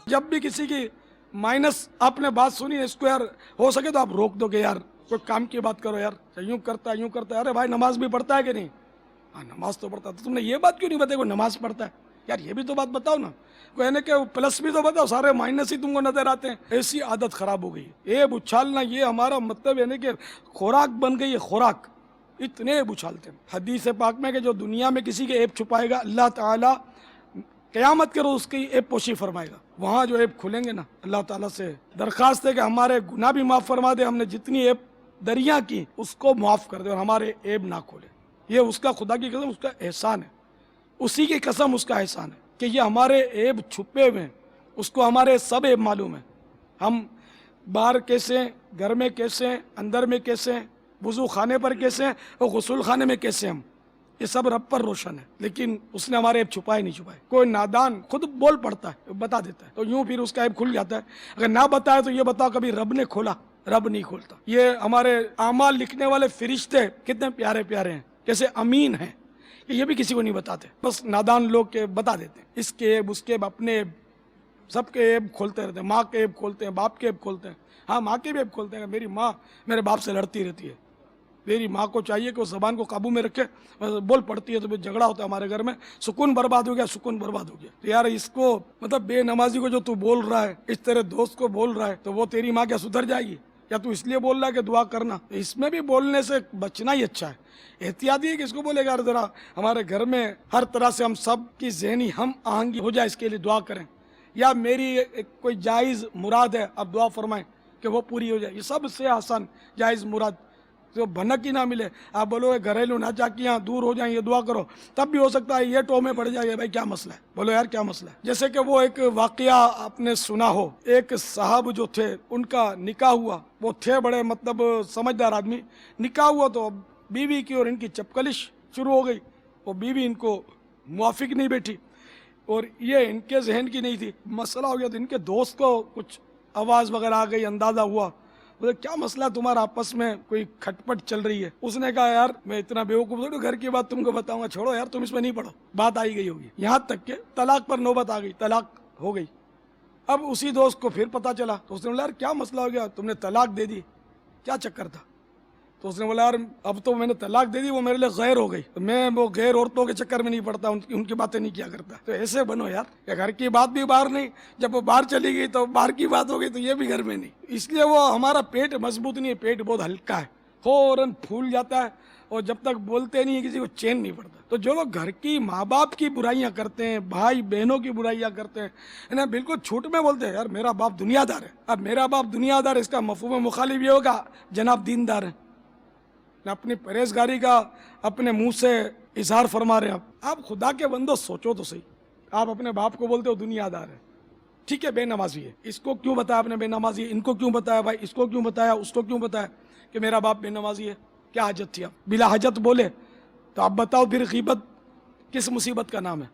جب بھی کسی کی مائنس آپ نے بات سنی اس کو یار ہو سکے تو آپ روک دو کہ یار کوئی کام کی بات کرو یار، یوں کرتا ہے، ارے بھائی نماز بھی پڑھتا ہے کہ نہیں؟ ہاں نماز تو پڑھتا ہے، تو تم نے یہ بات کیوں نہیں بتائی کوئی نماز پڑھتا ہے؟ یار یہ بھی تو بات بتاؤ نا، کوئی ہے نا کہ پلس بھی تو بتاؤ، سارے مائنس ہی تم کو نظر آتے ہیں۔ ایسی عادت خراب ہو گئی، ایب اچھالنا یہ ہمارا مطلب ہے نا کہ خوراک بن گئی ہے، خوراک، اتنے ایب اچھالتے ہیں۔ حدیث پاک میں کہ جو دنیا میں کسی کے ایب چھپائے گا اللہ تعالیٰ قیامت کے روز اس کی ایب پوشی فرمائے گا، وہاں جو ایب کھلیں گے نا، اللہ تعالیٰ سے درخواست ہے کہ ہمارے گناہ بھی معاف فرما دے، ہم نے جتنی ایب دریا کی اس کو معاف کر دے اور ہمارے ایب نہ کھولے۔ یہ اس کا خدا کی قسم اس کا احسان ہے، اسی کی قسم اس کا احسان ہے کہ یہ ہمارے عیب چھپے ہوئے ہیں، اس کو ہمارے سب عیب معلوم ہیں، ہم باہر کیسے ہیں، گھر میں کیسے ہیں، اندر میں کیسے ہیں، وضو خانے پر کیسے ہیں اور غسل خانے میں کیسے ہیں، ہم یہ سب رب پر روشن ہے، لیکن اس نے ہمارے عیب چھپائے نہیں چھپائے۔ کوئی نادان خود بول پڑتا ہے، بتا دیتا ہے، تو یوں پھر اس کا عیب کھل جاتا ہے۔ اگر نہ بتائے تو یہ بتاؤ کبھی رب نے کھولا؟ رب نہیں کھولتا۔ یہ ہمارے اعمال لکھنے والے فرشتے کتنے پیارے پیارے ہیں، کیسے امین ہیں، یہ بھی کسی کو نہیں بتاتے، بس نادان لوگ کے بتا دیتے ہیں، اس کے عیب اس کے عیب اپنے عیب سب کے عیب کھولتے رہتے ہیں، ماں کے عیب کھولتے ہیں، باپ کے عیب کھولتے ہیں۔ ہاں ماں کے بھی عیب کھولتے ہیں، میری ماں میرے باپ سے لڑتی رہتی ہے، میری ماں کو چاہیے کہ وہ زبان کو قابو میں رکھے، بول پڑتی ہے تو پھر جھگڑا ہوتا ہے ہمارے گھر میں، سکون برباد ہو گیا، سکون برباد ہو گیا۔ تو یار اس کو مطلب بے نمازی کو جو تو بول رہا ہے، اس طرح دوست کو بول رہا ہے، تو وہ تیری ماں کیا سدھر جائے گی؟ یا تو اس لیے بول رہا ہے کہ دعا کرنا؟ اس میں بھی بولنے سے بچنا ہی اچھا ہے، احتیاطی ہے کہ اس کو بولے گا ذرا ہمارے گھر میں ہر طرح سے ہم سب کی ذہنی ہم آہنگی ہو جائے، اس کے لیے دعا کریں، یا میری کوئی جائز مراد ہے اب دعا فرمائیں کہ وہ پوری ہو جائے۔ یہ سب سے آسان جائز مراد جو بھنک ہی نہ ملے، آپ بولو گھریلو ناچاکیاں دور ہو جائیں، یہ دعا کرو، تب بھی ہو سکتا ہے یہ ٹو میں پڑ جائے، بھائی کیا مسئلہ ہے؟ بولو یار کیا مسئلہ ہے؟ جیسے کہ وہ ایک واقعہ آپ نے سنا ہو، ایک صاحب جو تھے ان کا نکاح ہوا، وہ تھے بڑے مطلب سمجھدار آدمی، نکاح ہوا تو بیوی کی اور ان کی چپکلش شروع ہو گئی، وہ بیوی ان کو موافق نہیں بیٹھی اور یہ ان کے ذہن کی نہیں تھی، مسئلہ ہو گیا تو ان کے دوست کو کچھ آواز وغیرہ آ گئی، اندازہ ہوا، بولے کیا مسئلہ ہے تمہارا آپس میں کوئی کھٹ پٹ چل رہی ہے؟ اس نے کہا یار میں اتنا بیوقوف تھوڑی گھر کی بات تم کو بتاؤں گا، چھوڑو یار تم اس میں نہیں پڑھو، بات آئی گئی ہوگی، یہاں تک کہ طلاق پر نوبت آ گئی، طلاق ہو گئی۔ اب اسی دوست کو پھر پتہ چلا تو اس نے بولا یار کیا مسئلہ ہو گیا، تم نے طلاق دے دی، کیا چکر تھا؟ تو اس نے بولا یار اب تو میں نے طلاق دے دی، وہ میرے لیے غیر ہو گئی، میں وہ غیر عورتوں کے چکر میں نہیں پڑتا، ان کی باتیں نہیں کیا کرتا۔ تو ایسے بنو یار کہ گھر کی بات بھی باہر نہیں، جب وہ باہر چلی گئی تو باہر کی بات ہو گئی تو یہ بھی گھر میں نہیں۔ اس لیے وہ ہمارا پیٹ مضبوط نہیں ہے، پیٹ بہت ہلکا ہے، فوراً پھول جاتا ہے اور جب تک بولتے نہیں کسی کو چین نہیں پڑتا۔ تو جو لوگ گھر کی ماں باپ کی برائیاں کرتے ہیں، بھائی بہنوں کی برائیاں کرتے ہیں، انہیں بالکل چھوٹ میں بولتے ہیں یار میرا باپ دنیا دار ہے۔ اب میرا باپ دنیا دار ہے، اس کا مفہوم مخالف یہ ہوگا جناب دیندار ہے، اپنی پرہیزگاری کا اپنے منہ سے اظہار فرما رہے ہیں۔ آپ خدا کے بندو سوچو تو صحیح، آپ اپنے باپ کو بولتے ہو دنیا دار ہے، ٹھیک ہے بے نمازی ہے، اس کو کیوں بتایا آپ نے بے نمازی ہے؟ ان کو کیوں بتایا بھائی؟ اس کو کیوں بتایا؟ اس کو کیوں بتایا کہ میرا باپ بے نمازی ہے؟ کیا حاجت تھی؟ آپ بلا حاجت بولے تو آپ بتاؤ پھر غیبت کس مصیبت کا نام ہے؟